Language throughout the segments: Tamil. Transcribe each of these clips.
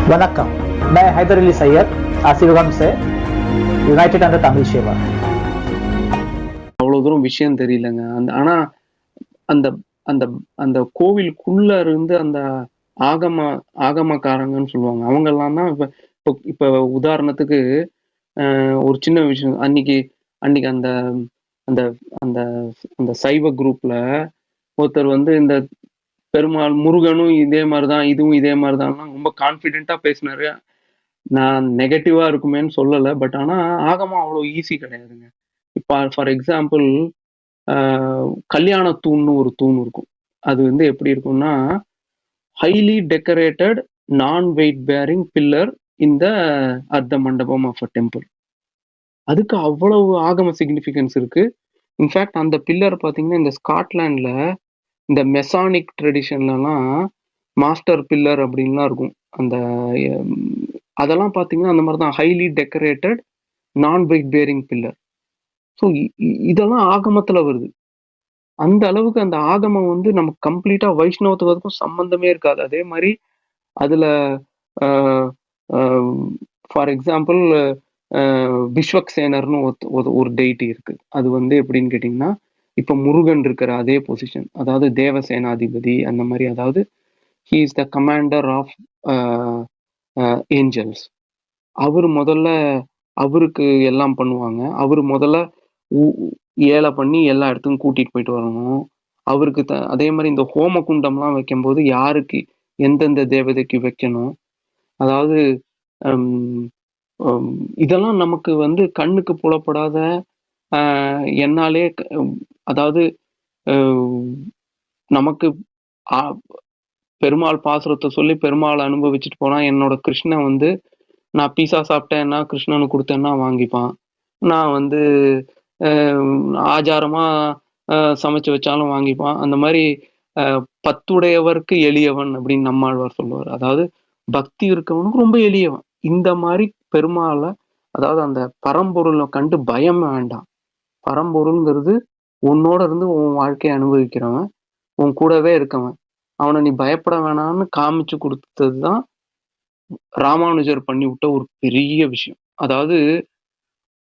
वनक्कम, मैं हैदर अली सैयद आशीर्वाद से யுனைடெட் அண்ட் தமிழ் சேவா. அவ்வளவு தூரம் விஷயம் தெரியலங்க. ஆனா அந்த அந்த அந்த கோவிலுக்குள்ள இருந்து அந்த ஆகமக்காரங்கன்னு சொல்லுவாங்க. அவங்க எல்லாம் தான் இப்ப உதாரணத்துக்கு ஒரு சின்ன விஷயம். அன்னைக்கு அந்த அந்த அந்த அந்த சைவ குரூப்ல ஒருத்தர் இந்த பெருமாள் முருகனும் இதே மாதிரிதான், இதுவும் இதே மாதிரிதான் ரொம்ப கான்பிடென்டா பேசினாரு. நான் நெகட்டிவா இருக்குமேன்னு சொல்லல. பட் ஆனா ஆகமம் அவ்வளவு ஈஸி கிடையாதுங்க. இப்ப ஃபார் எக்ஸாம்பிள் கல்யாண தூண்னு ஒரு தூண் இருக்கும். அது எப்படி இருக்கும்னா, ஹைலி டெக்கரேட்டட் நான் வெயிட் பேரிங் பில்லர் இன் த அர்த்த மண்டபம் ஆஃப் அ டெம்பிள். அதுக்கு அவ்வளவு ஆகம சிக்னிஃபிகன்ஸ் இருக்கு. இன்ஃபேக்ட் அந்த பில்லர் பாத்தீங்கன்னா இந்த ஸ்காட்லாண்ட்ல இந்த மெசானிக் ட்ரெடிஷன்லலாம் மாஸ்டர் பில்லர் அப்படின்லாம் இருக்கும். அந்த அதெல்லாம் பாத்தீங்கன்னா அந்த மாதிரி தான் ஹைலி டெக்கரேட்டட் நான் வெயிட் பேரிங் பில்லர். ஸோ இதெல்லாம் ஆகமத்துல வருது. அந்த அளவுக்கு அந்த ஆகமம் நமக்கு கம்ப்ளீட்டா வைஷ்ணவத்துக்கும் சம்பந்தமே இருக்காது. அதே மாதிரி அதுல ஃபார் எக்ஸாம்பிள் விஸ்வக்சேனர்னு ஒரு டெய்டி இருக்கு. அது எப்படின்னு கேட்டீங்கன்னா, இப்ப முருகன் இருக்கிற அதே பொசிஷன், அதாவது தேவசேனாதிபதி அந்த மாதிரி. அதாவது he is the commander of angels. அவருக்கு எல்லாம் பண்ணுவாங்க. அவரு முதல்ல ஏழை பண்ணி எல்லா இடத்துக்கும் கூட்டிட்டு போயிட்டு வரணும். அவருக்கு அதே மாதிரி இந்த ஹோம குண்டம்லாம் வைக்கும் போது யாருக்கு எந்தெந்த தேவதைக்கு வைக்கணும், அதாவது இதெல்லாம் நமக்கு கண்ணுக்கு புலப்படாத என்னாலே, அதாவது நமக்கு பெருமாள் பாசுரத்தை சொல்லி பெருமாள் அனுபவிச்சுட்டு போனா என்னோட கிருஷ்ணன் நான் பீஸா சாப்பிட்டேன்னா கிருஷ்ணனுக்கு கொடுத்தேன்னா வாங்கிப்பான். நான் ஆச்சாரமா சமைச்சு வச்சாலும் வாங்கிப்பான். அந்த மாதிரி பத்துடையவருக்கு எளியவன் அப்படின்னு நம்மாழ்வார் சொல்லுவார். அதாவது பக்தி இருக்கவனுக்கு ரொம்ப எளியவன். இந்த மாதிரி பெருமாளை, அதாவது அந்த பரம்பொருளை கண்டு பயம் வேண்டாம். பரம்பொருள்ங்கிறது உன்னோட இருந்து உன் வாழ்க்கையை அனுபவிக்கிறவன், உன் கூடவே இருக்கவன். அவனை நீ பயப்பட வேணாம்னு காமிச்சு கொடுத்ததுதான் ராமானுஜர் பண்ணி விட்ட ஒரு பெரிய விஷயம். அதாவது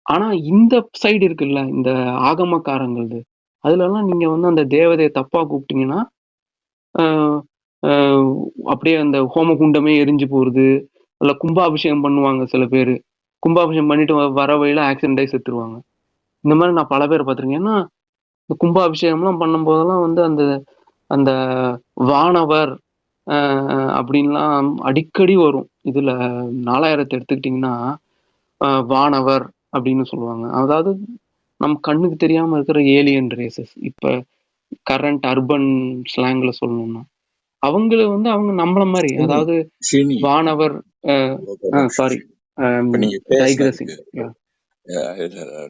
ஆனா இந்த சைடு இருக்குல்ல, இந்த ஆகமக்காரங்களது, அதுல எல்லாம் நீங்க அந்த தேவதையை தப்பா கூப்பிட்டீங்கன்னா அப்படியே அந்த ஹோமகுண்டமே எரிஞ்சு போறது. இல்ல கும்பாபிஷேகம் பண்ணுவாங்க சில பேரு. கும்பாபிஷேகம் பண்ணிட்டு வர வழியில ஆக்சிடென்ட் ஆகி செத்துருவாங்க. இந்த மாதிரி நான் பல பேர் பார்த்திருக்கேன். ஏன்னா இந்த கும்பாபிஷேகம்லாம் பண்ணும் போதெல்லாம் அந்த அந்த வானவர் அப்படின்லாம் அடிக்கடி வரும். இதுல 4000 எடுத்துக்கிட்டிங்கன்னா வானவர் அப்படின்னு சொல்லுவாங்க. அதாவது நம்ம கண்ணுக்கு தெரியாம இருக்கிற ஏலியன் ரேசஸ். இப்ப கரண்ட் அர்பன் ஸ்லாங்ல சொல்லணும்னா அவங்கள அவங்க நம்மள மாதிரி, அதாவது வானவர். சாரி,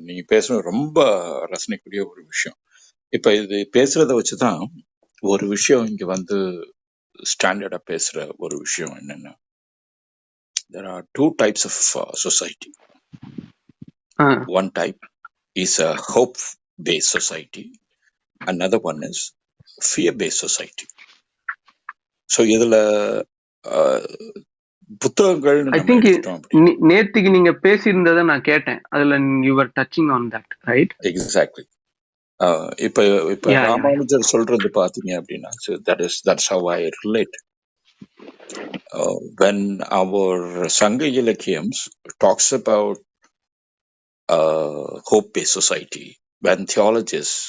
நீங்க பேசுறது ரொம்ப ரசனைக்குரிய ஒரு விஷயம். இப்ப இது பேசுறத வச்சுதான் ஒரு விஷயம் இங்க ஸ்டாண்டர்டா பேசுற ஒரு விஷயம் என்னன்னா, there are two types of society. One type is a hope based society, another one is fear based society. So இதுல புத்தகங்கள் நேத்திக்கு நீங்க பேசியிருந்ததை நான் கேட்டேன். அதுல you were touching on that, right? Exactly. இப்ப ராமானுஜர் சொல்றது பாத்தீங்க அப்படின்னா, so that's how I relate. When our Sangha Ilakyams talks about hope-based society, when theologists,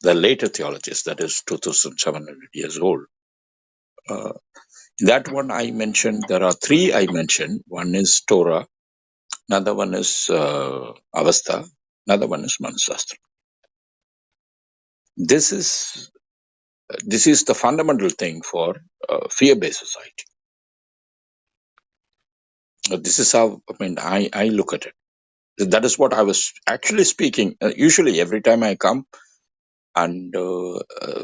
the later theologists, that is 2,700 years old, that one I mentioned, there are three I mentioned. One is Torah, another one is Avastha, another one is Manasastra. This is the fundamental thing for fear-based society. This is how I look at it. That is what I was actually speaking. Usually, every time I come, and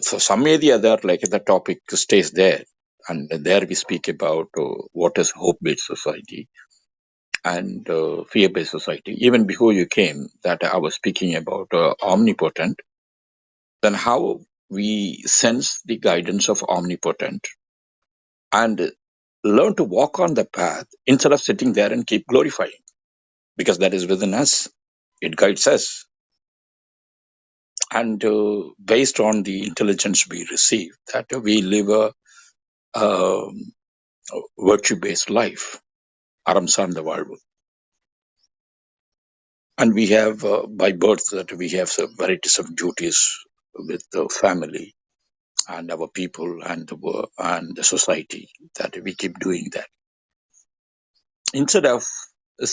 for some way or the other, like the topic stays there, and there we speak about what is hope-based society and fear-based society. Even before you came, that I was speaking about omnipotent. Then how we sense the guidance of omnipotent, and learn to walk on the path instead of sitting there and keep glorifying, because that is within us. It guides us. And based on the intelligence we receive, that we live a virtue-based life. Aram சார்ந்த வாழ்வு. And we have, by birth, that we have some varieties of duties with the family and our people and the society, that we keep doing that. Instead of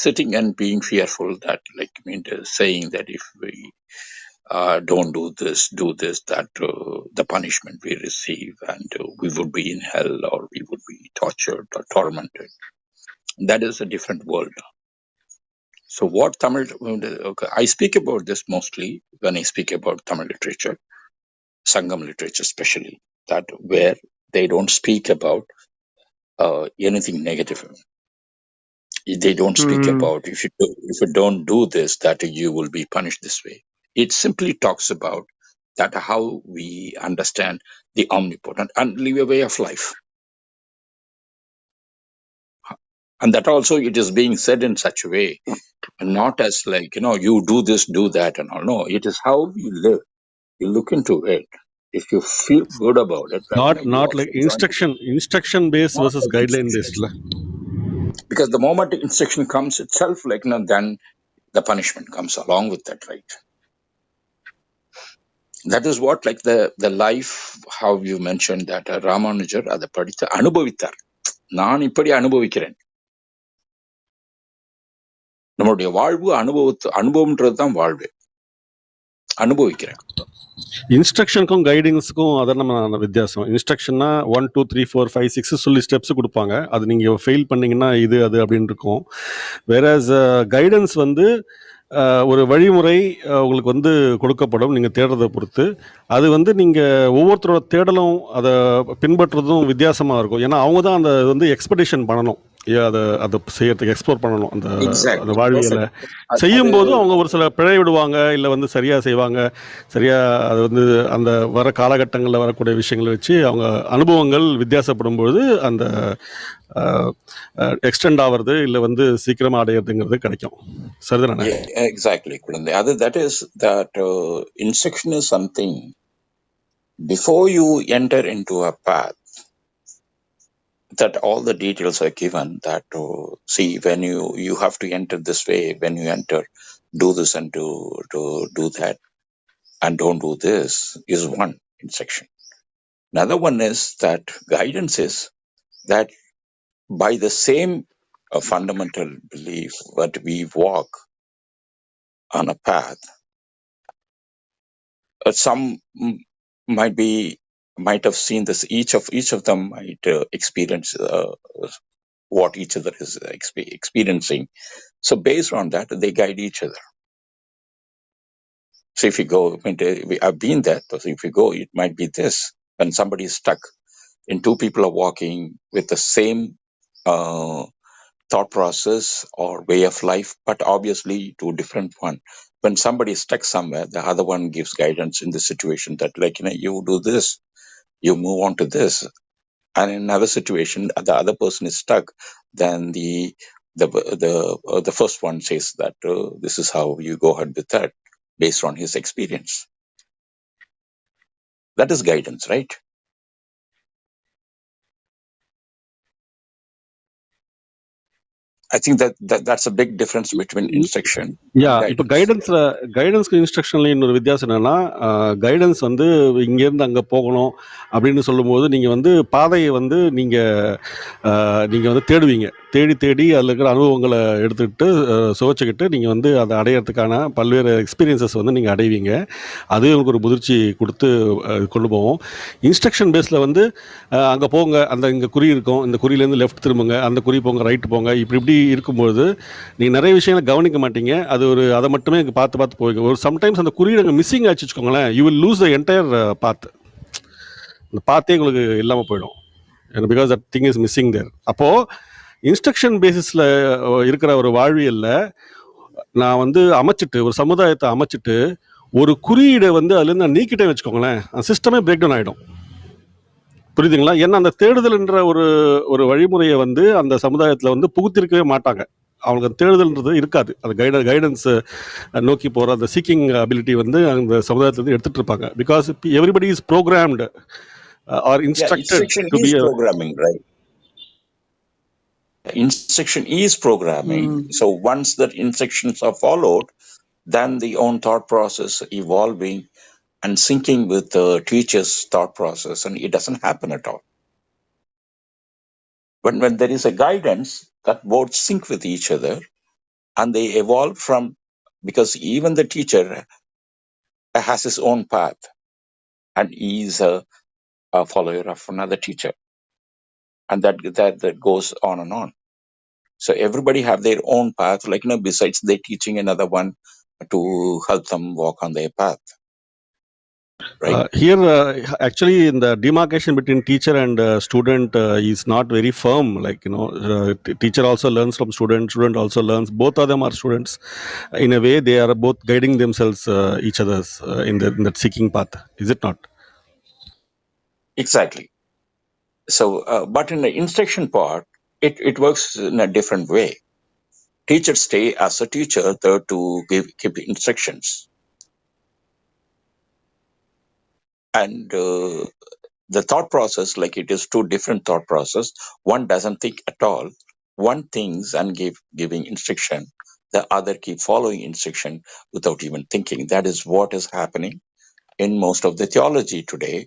sitting and being fearful, that saying that if we don't do this, that the punishment we receive, and we would be in hell, or we would be tortured or tormented. That is a different world. So what Tamil, I speak about this mostly when I speak about Tamil literature, Sangam literature especially, that where they don't speak about anything negative. They don't speak about if you don't do this, that you will be punished this way. It simply talks about that how we understand the omnipotent and live a way of life. And that also it is being said in such a way, not as you do this, do that and all. No, it is how you live. You look into it. If you feel good about it, you Not also like join it. instruction based Not versus like guideline instruction. based. Because the moment the instruction comes itself, then the punishment comes along with that, right? That is what the life, how you mentioned that Ramanujar அதை படித்து அனுபவித்தார். நான் இப்படி அனுபவிக்கிறேன். நம்மளுடைய வாழ்வு அனுபவம்ன்றதுதான் வாழ்வு. அனுபவிக்கிறேன். இன்ஸ்ட்ரக்ஷனுக்கும் கைடிங்ஸுக்கும் அதெல்லாம் வித்தியாசம். இன்ஸ்ட்ரக்ஷன்னா 1 2 3 4 5 6 சொல்லி ஸ்டெப்ஸ் கொடுப்பாங்க. அது நீங்கள் ஃபெயில் பண்ணிங்கன்னா இது அது அப்படின்னு இருக்கும். வேறஸ் கைடன்ஸ் வந்து ஒரு வழிமுறை உங்களுக்கு கொடுக்கப்படும் நீங்கள் தேடுறதை பொறுத்து. அது நீங்கள் ஒவ்வொருத்தரோட தேடலும் அதை பின்பற்றுறதும் வித்தியாசமாக இருக்கும். ஏன்னா அவங்க தான் அந்த எக்ஸ்பெக்டேஷன் பண்ணணும், அதை செய்யறதுக்கு எக்ஸ்ப்ளோர் பண்ணணும். அந்த வாழ்வியலை செய்யும்போது அவங்க ஒரு சில பிழை விடுவாங்க, இல்லை சரியாக செய்வாங்க. சரியாக அது அந்த வர காலகட்டங்களில் வரக்கூடிய விஷயங்களை வச்சு அவங்க அனுபவங்கள் வித்தியாசப்படும்போது அந்த எக்ஸ்டெண்ட் ஆகிறது இல்லை சீக்கிரமாக அடையிறதுங்கிறது கிடைக்கும். சரிதானே? Exactly. That is that instruction is something. Before you enter into a path, that all the details are given, that see, when you have to enter this way, when you enter, do this and to do that, and don't do this, is one instruction. Another one is that guidance is that by the same fundamental belief that we walk on a path, some might have seen this. Each of them might experience what each other is experiencing. So based on that, they guide each other. So if you go, I've been there. So if you go, it might be this. When somebody is stuck, and two people are walking with the same thought process or way of life, but obviously two different one. When somebody is stuck somewhere, the other one gives guidance in the situation that you do this, you move on to this. And in another situation, the other person is stuck, then the first one says that this is how you go ahead with that, based on his experience. That is guidance, right? I think that's a big difference between instruction and guidance. இப்போ கைடன்ஸ்க்கு இன்ஸ்ட்ரக்ஷன்ல இன்னொரு வித்தியாசம் என்னன்னா, கைடன்ஸ் இங்கேருந்து அங்கே போகணும் அப்படின்னு சொல்லும்போது நீங்கள் பாதையை நீங்கள் தேடுவீங்க. தேடி அதில் இருக்கிற அனுபவங்களை எடுத்துக்கிட்டு சுவைச்சிக்கிட்டு நீங்கள் அதை அடையிறதுக்கான பல்வேறு எக்ஸ்பீரியன்சஸ் நீங்கள் அடைவீங்க. அது உங்களுக்கு ஒரு முதிர்ச்சி கொடுத்து கொண்டு போவோம். இன்ஸ்ட்ரக்ஷன் பேஸில் அங்கே போங்க, இங்கே குறி இருக்கும், இந்த குறியிலேருந்து லெஃப்ட் திரும்புங்க, அந்த குறி போங்க, ரைட்டு போங்க, இப்படி இருக்கும்போது நீங்கள் நிறைய விஷயங்களை கவனிக்க மாட்டீங்க. அதை மட்டுமே பார்த்து போவீங்க. ஒரு சம்டைம்ஸ் அந்த குறியீடு அங்கே மிஸ்ஸிங் ஆச்சு வச்சுக்கோங்களேன், you will lose the entire path. அந்த பாத்தே உங்களுக்கு இல்லாமல் போயிடும், because that thing is missing there. அப்போது இன்ஸ்ட்ரக்ஷன் பேசிஸில் இருக்கிற ஒரு வாழ்வியலில் நான் அமைச்சிட்டு, ஒரு சமுதாயத்தை அமைச்சிட்டு, ஒரு குறியீடை அதுலேருந்து நான் நீக்கிட்டேன்னு வச்சுக்கோங்களேன், அந்த சிஸ்டமே பிரேக் டவுன் ஆகிடும். புரியுதுங்களா? ஏன்னா அந்த தேடுதல்ன்ற ஒரு ஒரு வழிமுறையை வந்து அந்த சமுதாயத்தில் வந்து புகுத்திருக்கவே மாட்டாங்க. அவங்களுக்கு தேடுதல்ன்றது இருக்காது. அந்த கைடன்ஸ் நோக்கி போகிற அந்த சீக்கிங் அபிலிட்டி வந்து அந்த சமுதாயத்துலேருந்து எடுத்துகிட்டு இருப்பாங்க. Because everybody is programmed or Yeah, instructed instruction to be is programming, right? Instruction is programming. So once that instructions are followed, then the own thought process evolving and syncing with the teacher's thought process, and it doesn't happen at all. When there is a guidance, that both sync with each other and they evolve from, because even the teacher has his own path and he is a follower of another teacher, and that goes on and on. So everybody have their own path, like, besides they teaching another one to help them walk on their path, right? Here, actually, in the demarcation between teacher and student is not very firm. Like, teacher also learns from student also learns. Both of them are students. In a way, they are both guiding themselves, each other's in that seeking path. Is it not? Exactly. So, but in the instruction part, it works in a different way. Teachers stay as a teacher there to give instructions. And the thought process, like it is two different thought process. One doesn't think at all. One thinks and giving instruction. The other keep following instruction without even thinking. That is what is happening in most of the theology today,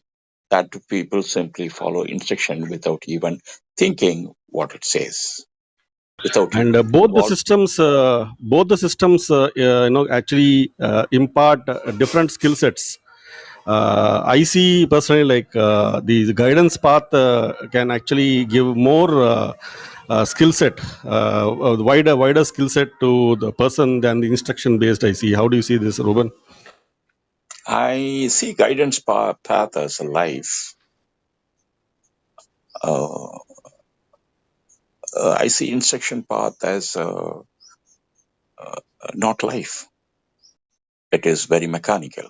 that people simply follow instruction without even thinking what it says. And both the systems actually impart different skill sets. I see personally, like, the guidance path can actually give more skill set, wider skill set to the person than the instruction based. I see. How do you see this, Ruben? I see guidance path as a life. I see instruction path as not life. It is very mechanical.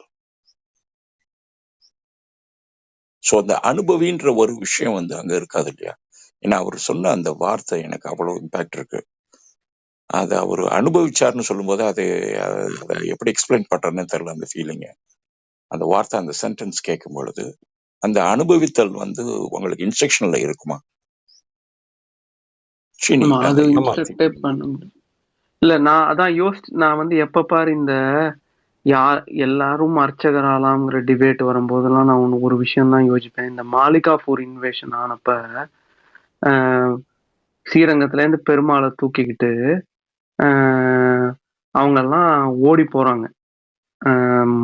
So அந்த அனுபவின்ற ஒரு விஷயம் வந்து அங்க இருக்காது இல்லையா? ஏன்னா அவர் சொன்ன அந்த வார்த்தை எனக்கு அவ்வளவு இம்பாக்ட் இருக்கு. அதை அவர் அனுபவிச்சார்னு சொல்லும்போது அதை எப்படி எக்ஸ்பிளைன் பண்றேன்னு தெரியல. அந்த ஃபீலிங்க, அந்த வார்த்தை, அந்த சென்டென்ஸ் கேட்கும் பொழுது அந்த அனுபவித்தல் வந்து உங்களுக்கு இன்ஸ்ட்ரக்ஷன்ல இருக்குமா? அது இன்ஸ்ட்ரக்டே பண்ண முடியும் இல்ல. நான் அதான் நான் வந்து எப்ப பாரு இந்த எல்லாரும் அர்ச்சகராலாம்ங்கிற டிபேட் வரும்போதெல்லாம் நான் ஒரு விஷயம் தான் யோசிப்பேன். இந்த மாலிகாபூர் இன்வேஷன் ஆனப்ப ஸ்ரீரங்கத்துல இருந்து பெருமாளை தூக்கிக்கிட்டு அவங்கெல்லாம் ஓடி போறாங்க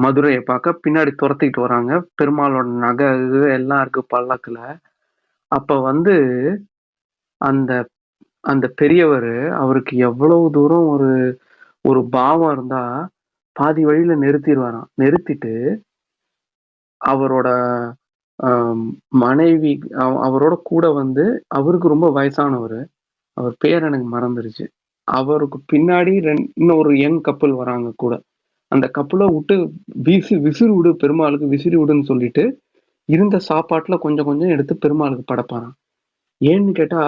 மதுரையை பார்க்க. பின்னாடி துரத்திக்கிட்டு வராங்க. பெருமாளோட நகை எல்லாம் இருக்கு பல்லக்குல. அப்ப வந்து அந்த அந்த பெரியவர், அவருக்கு எவ்வளவு தூரம் ஒரு பாவம் இருந்தா பாதி வழியில நிறுத்திடுவாராம். நிறுத்திட்டு அவரோட மனைவி அவரோட கூட வந்து, அவருக்கு ரொம்ப வயசானவர், அவர் பேர் எனக்கு மறந்துருச்சு, அவருக்கு பின்னாடி இன்னொரு யங் கப்பல் வராங்க கூட. அந்த கப்பலை விட்டு விசிறி விடு பெருமாளுக்கு, விசிறி விடுன்னு சொல்லிட்டு இருந்த சாப்பாட்டுல கொஞ்சம் கொஞ்சம் எடுத்து பெருமாளுக்கு படைப்பாராம். ஏன்னு கேட்டா,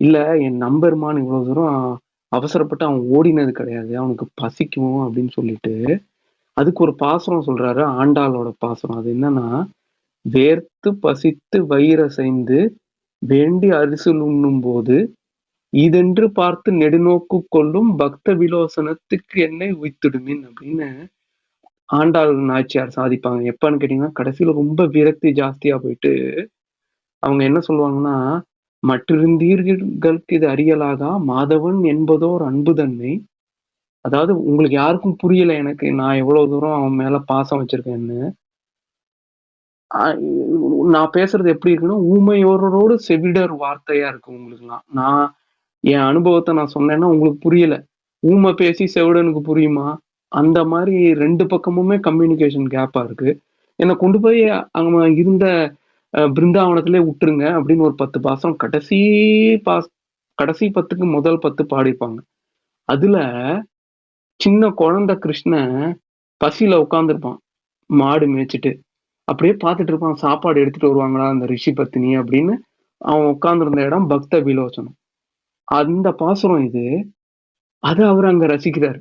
இல்ல என் நம்பெருமான் இவ்வளவு தூரம் அவசரப்பட்டு அவன் ஓடினது கிடையாது, அவனுக்கு பசிக்கும் அப்படின்னு சொல்லிட்டு அதுக்கு ஒரு பாசுரம் சொல்றாரு, ஆண்டாளோட பாசுரம். அது என்னன்னா, வேர்த்து பசித்து வயிறசைந்து வேண்டி அரிசில் உண்ணும் போது இதென்று பார்த்து நெடுநோக்கு கொள்ளும் பக்த விலோசனத்துக்கு என்னை உய்த்திடுமின் அப்படின்னு ஆண்டாள் நாச்சியார் சாதிப்பாங்க. எப்பன்னு கேட்டீங்கன்னா, கடைசியில ரொம்ப விரக்தி ஜாஸ்தியா போயிட்டு அவங்க என்ன சொல்லுவாங்கன்னா, மற்றிருந்தீர்களுக்கு இது அறியலாகா மாதவன் என்பதோர் அன்பு தன்மை. அதாவது உங்களுக்கு யாருக்கும் புரியல எனக்கு நான் எவ்வளவு தூரம் அவன் மேல பாசம் வச்சிருக்கேன்னு. நான் பேசுறது எப்படி இருக்குன்னா, ஊமையோரோடு செவிடர் வார்த்தையா இருக்கு உங்களுக்குலாம். நான் என் அனுபவத்தை நான் சொன்னேன்னா உங்களுக்கு புரியல. ஊமை பேசி செவிடனுக்கு புரியுமா? அந்த மாதிரி ரெண்டு பக்கமுமே கம்யூனிகேஷன் கேப்பா இருக்கு. என்னை கொண்டு போய் அங்க இருந்த பிருந்தாவனத்திலே விட்டுருங்க அப்படின்னு ஒரு 10 பாசம் கடைசி 10க்கு முதல் 10 பாடிப்பாங்க. அதுல சின்ன குழந்தை கிருஷ்ணன் பசியில உட்காந்துருப்பான் மாடு மேய்ச்சிட்டு. அப்படியே பார்த்துட்டு இருப்பான், சாப்பாடு எடுத்துட்டு வருவாங்களா அந்த ரிஷி பத்தினி அப்படின்னு. அவன் உட்கார்ந்துருந்த இடம் பக்த விலோச்சனம். அந்த பாசுரம் இது. அது அவர் அங்க ரசிக்கிறார்.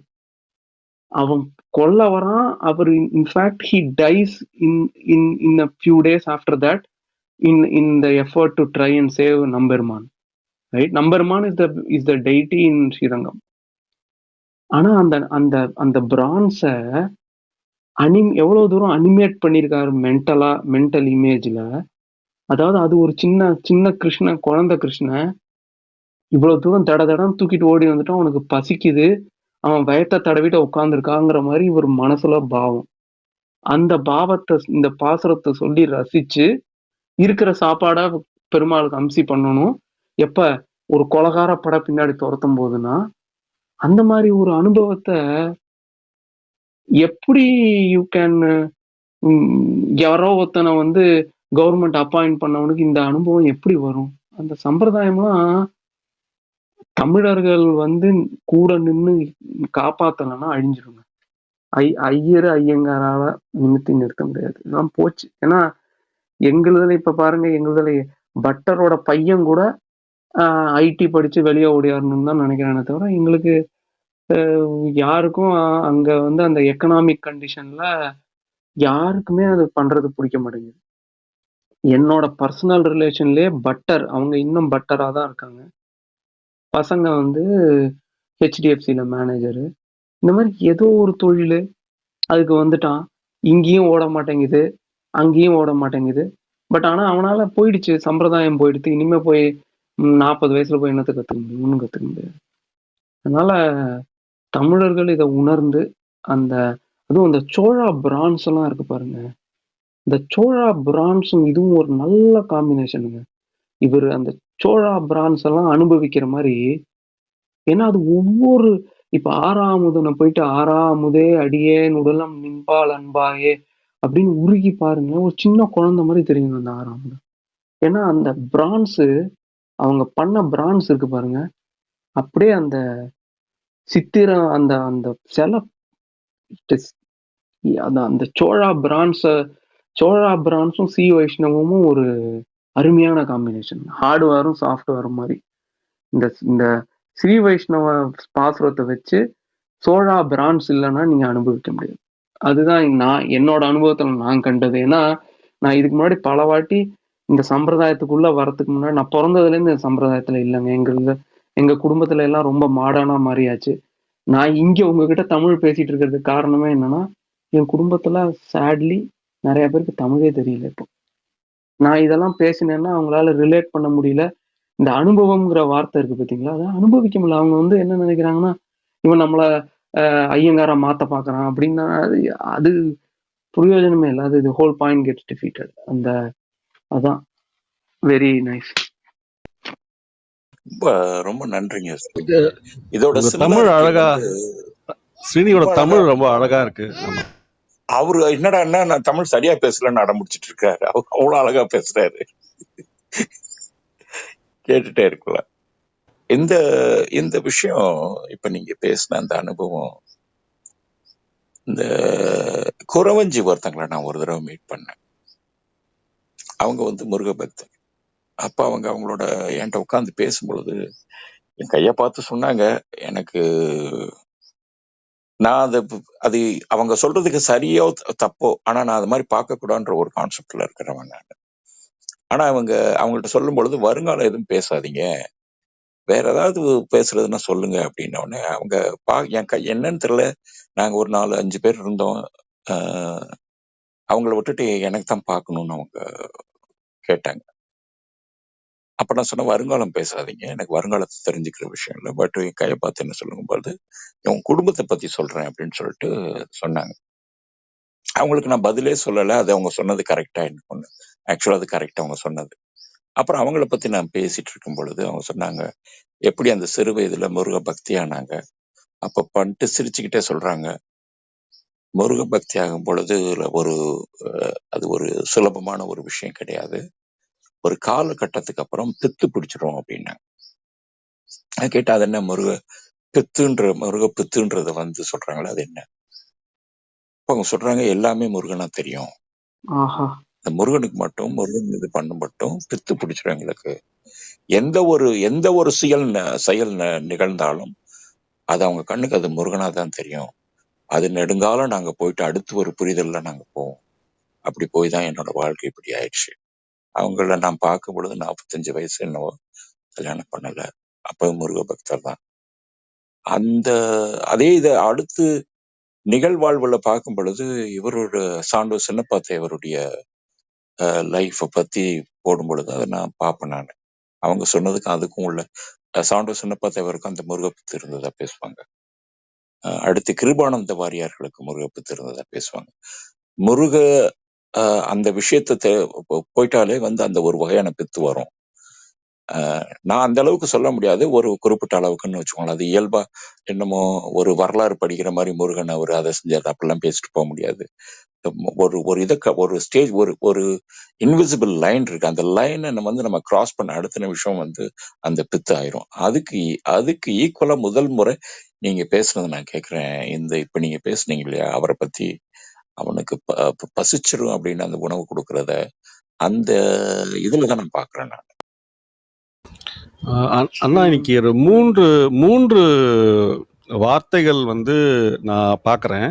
அவன் கொல்ல வரான். அவர் in fact he dies in in in a few days after that in the effort to try and save Namperuman. Right, Namperuman is the deity in Srirangam. ஆனா அந்த அந்த அந்த பிரான்ஸ எவ்வளவு தூரம் அனிமேட் பண்ணியிருக்காரு மென்டல் இமேஜ்ல. அதாவது அது ஒரு சின்ன கிருஷ்ணன், குழந்தை கிருஷ்ணன் இவ்வளவு தூரம் தடன்னு தூக்கிட்டு ஓடி வந்துட்டான். அவனுக்கு பசிக்குது, அவன் வயத்தை தடவிட்டு உட்காந்துருக்காங்கிற மாதிரி ஒரு மனசுல பாவம். அந்த பாவத்தை இந்த பாசுரத்தை சொல்லி ரசிச்சு இருக்கிற சாப்பாடா பெருமாளுக்கு அம்சி பண்ணணும். எப்ப ஒரு கொலகார பட பின்னாடி துரத்தும் போதுன்னா, அந்த மாதிரி ஒரு அனுபவத்தை எப்படி யூ கேன் யாரோ ஒருத்தனை வந்து கவர்மெண்ட் அப்பாயிண்ட் பண்ணவனுக்கு இந்த அனுபவம் எப்படி வரும்? அந்த சம்பிரதாயம்லாம் தமிழர்கள் வந்து கூட நின்று காப்பாத்தலைன்னா அழிஞ்சிருங்க. ஐயங்காரால நிமித்தி நிறுத்த முடியாது, இதெல்லாம் போச்சு. ஏன்னா எங்களுதுல இப்ப பாருங்க, எங்களுதுல பட்டரோட பையன் கூட ஐடி படிச்சு வெளியே ஓடியாரணும்னு தான் நினைக்கிறேனே தவிர எங்களுக்கு யாருக்கும் அங்க வந்து அந்த எக்கனாமிக் கண்டிஷன்ல யாருக்குமே அது பண்றது பிடிக்க மாட்டேங்குது. என்னோட பர்சனல் ரிலேஷன்லயே பட்டர், அவங்க இன்னும் பட்டரா தான் இருக்காங்க. பசங்க வந்து ஹெச்டிஎஃப்சில மேனேஜரு, இந்த மாதிரி ஏதோ ஒரு தொழில் அதுக்கு வந்துட்டான். இங்கேயும் ஓட மாட்டேங்குது, அங்கேயும் ஓட மாட்டேங்குது. பட் ஆனா அவனால போயிடுச்சு, சம்பிரதாயம் போயிடுச்சு. இனிமே போய் 40 வயசுல போய் என்னத்தை கத்துக்க முடியும்? ஒன்றும் கத்துக்க முடியாது. அதனால தமிழர்கள் இதை உணர்ந்து அதுவும் அந்த சோழா பிரான்ஸ் எல்லாம் இருக்கு பாருங்க, இந்த சோழா பிரான்ஸும் இதுவும் ஒரு நல்ல காம்பினேஷனுங்க. இவர் அந்த சோழா பிரான்ஸ் எல்லாம் அனுபவிக்கிற மாதிரி. ஏன்னா அது ஒவ்வொரு இப்ப ஆறாமுதனை போயிட்டு ஆறாமுதே அடியேன் உடலம் நின்பால் அன்பாயே அப்படின்னு உருகி பாருங்க, ஒரு சின்ன குழந்தை மாதிரி தெரியும் அந்த ஆறாமுதம். ஏன்னா அந்த பிரான்ஸு, அவங்க பண்ண பிரான்ஸ் இருக்கு பாருங்க, அப்படியே அந்த சித்திரம், அந்த அந்த சில அந்த சோழா பிரான்ஸும் சி வைஷ்ணவமும் ஒரு அருமையான காம்பினேஷன். ஹார்ட்வேரும் சாஃப்ட்வேரும் மாதிரி. இந்த ஸ்ரீ வைஷ்ணவ பாசுரத்தை வச்சு சோழா பிரான்ஸ் இல்லைன்னா நீங்க அனுபவிக்க முடியாது. அதுதான் என்னோட அனுபவத்துல நான் கண்டது. ஏன்னா நான் இதுக்கு முன்னாடி பல வாட்டி இந்த சம்பிரதாயத்துக்குள்ள வரத்துக்கு முன்னாடி, நான் பிறந்ததுல இருந்து இந்த சம்பிரதாயத்துல இல்லைங்க. எங்க குடும்பத்துல எல்லாம் ரொம்ப மாடர்னா மாறியாச்சு. நான் இங்க உங்ககிட்ட தமிழ் பேசிட்டு இருக்கிறதுக்கு காரணமே என்னன்னா, என் குடும்பத்துல சேட்லி நிறைய பேருக்கு தமிழே தெரியல. இப்போ நான் இதெல்லாம் பேசினேன்னா அவங்களால ரிலேட் பண்ண முடியல. இந்த அனுபவம்ங்கிற வார்த்தை இருக்கு பார்த்தீங்களா, அதை அனுபவிக்க முடியல. அவங்க வந்து என்ன நினைக்கிறாங்கன்னா, இவன் நம்மள ஐயங்காரா மாத்த பாக்குறான் அப்படின்னா அது பிரயோஜனமே இல்லை. அது ஹோல் பாயிண்ட் கெட்ஸ் டிஃபீட்டட். அதான் வெரி நைஸ். ரொம்ப நன்றிங்க. இதோட தமிழ் அழகா, ஸ்ரீனியோட தமிழ் ரொம்ப அழகா இருக்கு. அவரு என்னடா நான் தமிழ் சரியா பேசலன்னு அடம்பிடிச்சிட்டு இருக்காரு. அவ்வளவு அழகா பேசுறாரு, கேட்டுட்டே இருக்கலாம். இந்த விஷயம் இப்ப நீங்க பேசின அந்த அனுபவம், இந்த குறவஞ்சி ஒருத்தங்களை நான் ஒரு தடவை மீட் பண்ணேன். அவங்க வந்து முருக பக்தர். அப்ப அவங்களோட என்கிட்ட உட்காந்து பேசும்பொழுது என் கைய பார்த்து சொன்னாங்க, எனக்கு நான் அது அவங்க சொல்றதுக்கு சரியோ தப்போ, ஆனா நான் அது மாதிரி பார்க்க கூடாதுன்ற ஒரு கான்செப்ட்ல இருக்கிறவன் நான். ஆனா அவங்கள்ட்ட சொல்லும் பொழுது, வருங்காலம் எதுவும் பேசாதீங்க, வேற ஏதாவது பேசுறதுன்னா சொல்லுங்க அப்படின்ன உடனே அவங்க என்னன்னு தெரியல, நாங்க ஒரு 4-5 பேர் இருந்தோம். அவங்கள விட்டுட்டு எனக்கு தான் பார்க்கணும்னு அவங்க கேட்டாங்க. அப்ப நான் சொன்ன, வருங்காலம் பேசாதீங்க, எனக்கு வருங்காலத்தை தெரிஞ்சுக்கிற விஷயம் இல்லை, பட் என் கையை பார்த்து என்ன சொல்லுங்க போது உன் குடும்பத்தை பத்தி சொல்றேன் அப்படின்னு சொல்லிட்டு சொன்னாங்க. அவங்களுக்கு நான் பதிலே சொல்லலை. அது அவங்க சொன்னது கரெக்டா என்ன, ஆக்சுவலா அது கரெக்டா அவங்க சொன்னது. அப்புறம் அவங்கள பத்தி நான் பேசிட்டு இருக்கும் பொழுது அவங்க சொன்னாங்க, எப்படி அந்த சிறு வயதுல முருக பக்தி ஆனாங்க. அப்ப பண்ணிட்டு சிரிச்சுக்கிட்டே சொல்றாங்க, முருக பக்தி ஆகும் பொழுது அது ஒரு சுலபமான ஒரு விஷயம் கிடையாது, ஒரு காலகட்டத்துக்கு அப்புறம் பித்து பிடிச்சிரும் அப்படின்னா. கேட்டா அது என்ன முருக பித்துன்றத வந்து சொல்றாங்களா, அது என்ன? அவங்க சொல்றாங்க, எல்லாமே முருகனா தெரியும், ஆஹா. இந்த முருகனுக்கு மட்டும், முருகன் இது பண்ண மட்டும் பித்து பிடிச்சிடும் எங்களுக்கு. எந்த ஒரு செயல் நிகழ்ந்தாலும் அது அவங்க கண்ணுக்கு அது முருகனா தான் தெரியும். அது நெடுங்காலம் நாங்க போயிட்டு அடுத்து ஒரு புரிதல்ல நாங்க போவோம். அப்படி போய் தான் என்னோட வாழ்க்கை இப்படி ஆயிடுச்சு. அவங்கள நான் பார்க்கும் பொழுது 45 வயசு என்னவோ, கல்யாணம் பண்ணல. அப்ப முருக பக்தர் தான். அதே இதை அடுத்து நிகழ்வாழ்வுல பார்க்கும் பொழுது இவரோட சாண்டோ சின்னப்பாத்தை அவருடைய லைஃப்பை பத்தி போடும் பொழுது அதை நான் பார்ப்பேன். நான் அவங்க சொன்னதுக்கும் அதுக்கும் உள்ள சாண்டோ சின்னப்பாத்தை அவருக்கும் அந்த முருகப்பத்து இருந்ததா பேசுவாங்க. அடுத்து கிருபானந்த வாரியார்களுக்கு முருகப்பத்து இருந்ததா பேசுவாங்க. முருக அந்த விஷயத்த போயிட்டாலே அந்த ஒரு வகையான பித்து வரும். நான் அந்த அளவுக்கு சொல்ல முடியாது, ஒரு குறிப்பிட்ட அளவுக்குன்னு வச்சுக்கோங்களேன். அது இயல்பா என்னமோ ஒரு வரலாறு படிக்கிற மாதிரி முருகன் அவர் அதை செஞ்சார் அப்படிலாம் பேசிட்டு போக முடியாது. ஒரு ஸ்டேஜ் ஒரு இன்விசிபிள் லைன் இருக்கு. அந்த லைனை நம்ம கிராஸ் பண்ண அடுத்த நிமிஷம் அந்த பித்து ஆயிரும். அதுக்கு ஈக்குவலா முதல் முறை நீங்க பேசுனதை நான் கேட்கிறேன். இப்ப நீங்க பேசுனீங்க இல்லையா, அவரை பத்தி அவனுக்கு பசிச்சிரும் அப்படின்னு அந்த உணவு கொடுக்கறத, அந்த இதுலதான் நான் பாக்குறேன். நான் அண்ணா இன்னைக்கு ஒரு மூன்று வார்த்தைகள் நான் பார்க்குறேன்.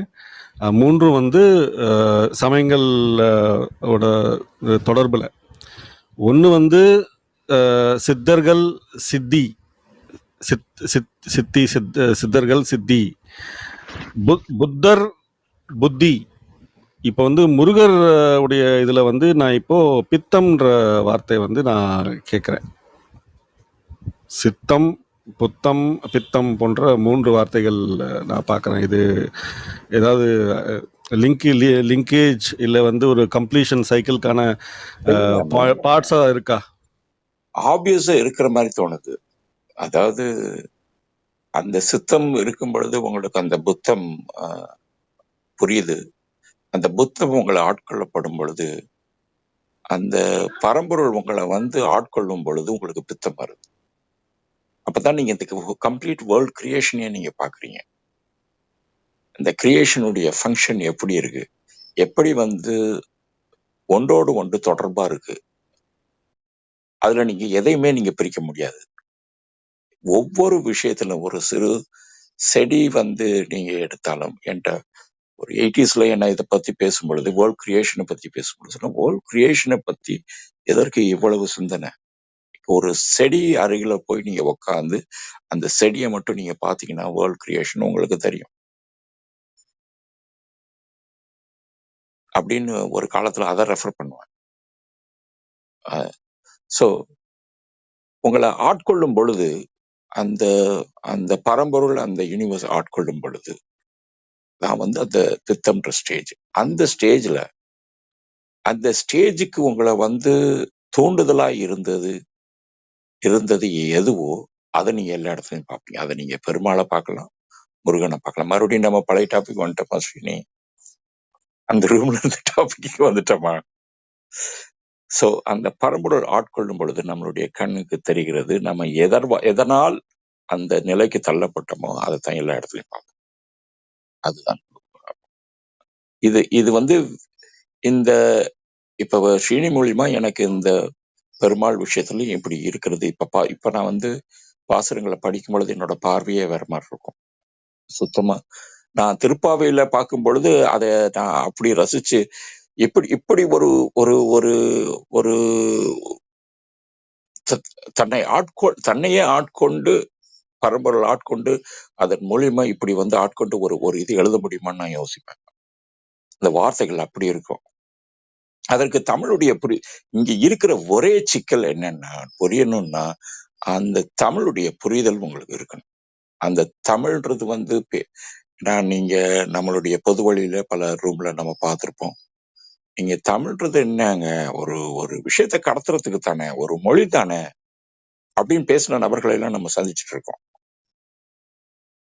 மூன்றும் சமயங்கள் ஓட தொடர்பில். ஒன்று சித்தர்கள் சித்தி, சித்தர்கள் சித்தி, புத்தர் புத்தி. இப்போ முருகர் உடைய இதில் நான் இப்போ பித்தம்ன்ற வார்த்தை நான் கேட்குறேன். சித்தம், புத்தம், பித்தம் போன்ற 3 வார்த்தைகள் நான் பார்க்குறேன். இது ஏதாவது லிங்கேஜ் இல்லை ஒரு கம்ப்ளீஷன் சைக்கிள்கான பார்ட்ஸாக இருக்கா? ஆப்வியஸா இருக்கிற மாதிரி தோணுது. அதாவது அந்த சித்தம் இருக்கும் பொழுது உங்களுக்கு அந்த புத்தம் புரியுது. அந்த புத்தம் உங்களை ஆட்கொள்ளப்படும் பொழுது, அந்த பரம்பொருள் உங்களை ஆட்கொள்ளும் பொழுது உங்களுக்கு பித்தம் வருது. அப்பதான் நீங்க இந்த கம்ப்ளீட் வேர்ல்ட் கிரியேஷனே நீங்க பாக்குறீங்க. இந்த கிரியேஷனுடைய ஃபங்க்ஷன் எப்படி இருக்கு, எப்படி ஒன்றோடு ஒன்று தொடர்பா இருக்கு. அதுல நீங்க எதையுமே நீங்க பிரிக்க முடியாது. ஒவ்வொரு விஷயத்துல ஒரு சிறு செடி நீங்க எடுத்தாலும், என்கிட்ட ஒரு 80sல என்ன இதை பத்தி பேசும்பொழுது, வேர்ல்ட் கிரியேஷனை பத்தி பேசும்பொழுது, வேர்ல்ட் கிரியேஷனை பத்தி எதற்கு இவ்வளவு சிந்தனை? ஒரு செடி அருகில போய் நீங்க உட்காந்து அந்த செடியை மட்டும் நீங்க பாத்தீங்கன்னா வேர்ல்ட் கிரியேஷன் உங்களுக்கு தெரியும். அப்படின்னு ஒரு காலத்துல அதை ரெஃபர் பண்ணுவேன். சோ உங்களை ஆட்கொள்ளும் பொழுது, அந்த அந்த பரம்பொருள் அந்த யூனிவர்ஸ் ஆட்கொள்ளும் பொழுது நான் அந்த பித்தம்ன்ற ஸ்டேஜ். அந்த ஸ்டேஜுக்கு உங்களை தூண்டுதலா இருந்தது எதுவோ அதை நீங்க எல்லா இடத்துலயும் பார்ப்பீங்க. அதை நீங்க பெருமாளை பார்க்கலாம், முருகனை பார்க்கலாம். மறுபடியும் நம்ம பழைய டாபிக் வந்துட்டோமா ஸ்ரீனி? அந்த ரூம்ல இருந்து டாபிக்கு வந்துட்டோமா? சோ அந்த பரம்பொருள் ஆட்கொள்ளும் பொழுது நம்மளுடைய கண்ணுக்கு தெரிகிறது நம்ம எதனால் அந்த நிலைக்கு தள்ளப்பட்டோமோ அதைத்தான் எல்லா இடத்துலயும் பார்ப்போம். அதுதான் இது இந்த இப்ப ஸ்ரீனி மூலியமா எனக்கு இந்த பெருமாள் விஷயத்துலயும் இப்படி இருக்கிறது. இப்ப நான் பாசுரங்களை படிக்கும் பொழுது என்னோட பார்வையே வேற மாதிரி இருக்கும். சுத்தமா நான் திருப்பாவையில பார்க்கும் பொழுது அதை நான் அப்படி ரசிச்சு இப்படி ஒரு ஒரு ஒரு ஒரு தன்னையே ஆட்கொண்டு பரம்பொருள் ஆட்கொண்டு அதன் மூலியமா இப்படி ஆட்கொண்டு ஒரு இது எழுத முடியுமான்னு நான் யோசிப்பேன். இந்த வார்த்தைகள் அப்படி இருக்கும். அதற்கு தமிழுடைய இங்க இருக்கிற ஒரே சிக்கல் என்னன்னா, புரியணும்னா அந்த தமிழுடைய புரிதல் உங்களுக்கு இருக்கணும். அந்த தமிழ்ன்றது நீங்க நம்மளுடைய பொது வழியில பல ரூம்ல நம்ம பார்த்திருப்போம். நீங்க தமிழ்ன்றது என்னங்க, ஒரு விஷயத்த கடத்துறதுக்கு தானே, ஒரு மொழி தானே அப்படின்னு பேசின நபர்களை எல்லாம் நம்ம சந்திச்சுட்டு இருக்கோம்.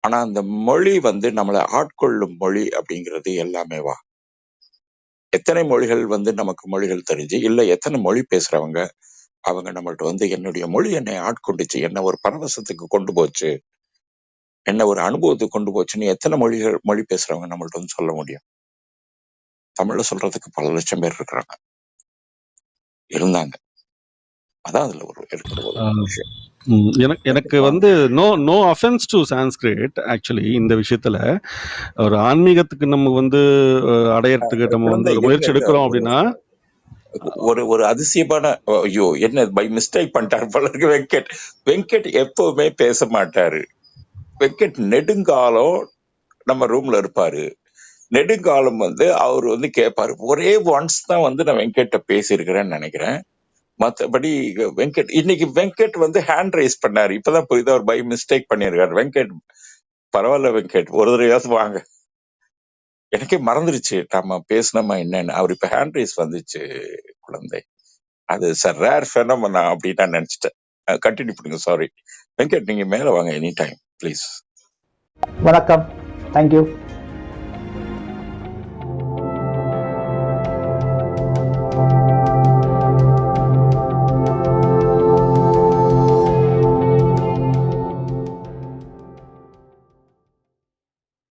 ஆனா அந்த மொழி நம்மளை ஆட்கொள்ளும் மொழி அப்படிங்கிறது எல்லாமே வா. எத்தனை மொழிகள் நமக்கு மொழிகள் தெரிஞ்சு இல்ல, எத்தனை மொழி பேசுறவங்க அவங்க நம்மள்ட்ட என்னுடைய மொழி என்னை ஆட்கொண்டுச்சு, என்ன ஒரு பரவசத்துக்கு கொண்டு போச்சு, என்ன ஒரு அனுபவத்துக்கு கொண்டு போச்சுன்னு எத்தனை மொழி பேசுறவங்க நம்மள்ட்ட சொல்ல முடியும்? தமிழ்ல சொல்றதுக்கு பல லட்சம் பேர் இருக்கிறாங்க, இருந்தாங்க. அதான் அதுல ஒரு இருக்கிற ஒரு விஷயம். எனக்கு வந்து no offence to Sanskrit. Actually இந்த விஷயத்துல ஒரு ஆன்மீகத்துக்கு நம்ம வந்து அடையறதுக்கு நம்ம வந்து ஒரு முயற்சி எடுக்கிறோம் அப்படின்னா ஒரு அதிசயமான ஐயோ என்ன பை மிஸ்டேக் பண்ணிட்டாரு போல இருக்கு. வெங்கட் எப்பவுமே பேச மாட்டாரு. வெங்கட் நெடுங்காலம் நம்ம ரூம்ல இருப்பாரு. நெடுங்காலம் வந்து அவர் வந்து கேட்பாரு. ஒரே ஒன்ஸ் தான் வந்து நான் வெங்கட்ட பேசியிருக்கிறேன்னு நினைக்கிறேன். மற்றபடி வெங்கட் வந்து ஹேண்ட் ரைஸ் பண்ணாரு. இப்பதான் புரியுது அவர் பை மிஸ்டேக் பண்ணியிருக்காரு. வெங்கட் பரவாயில்ல வெங்கட், ஒரு தடவையாவது வாங்க. எனக்கே மறந்துருச்சு நம்ம பேசணுமா என்னன்னு. அவர் இப்ப ஹேண்ட் ரைஸ் வந்துச்சு குழந்தை. அது சார் ரேர் ஃபெனோமெனா அப்படின்னு நான் நினைச்சிட்டேன். கண்டினியூ பண்ணுங்க. சாரி வெங்கட், நீங்க மேல வாங்க எனி டைம் ப்ளீஸ். வணக்கம். தேங்க்யூ.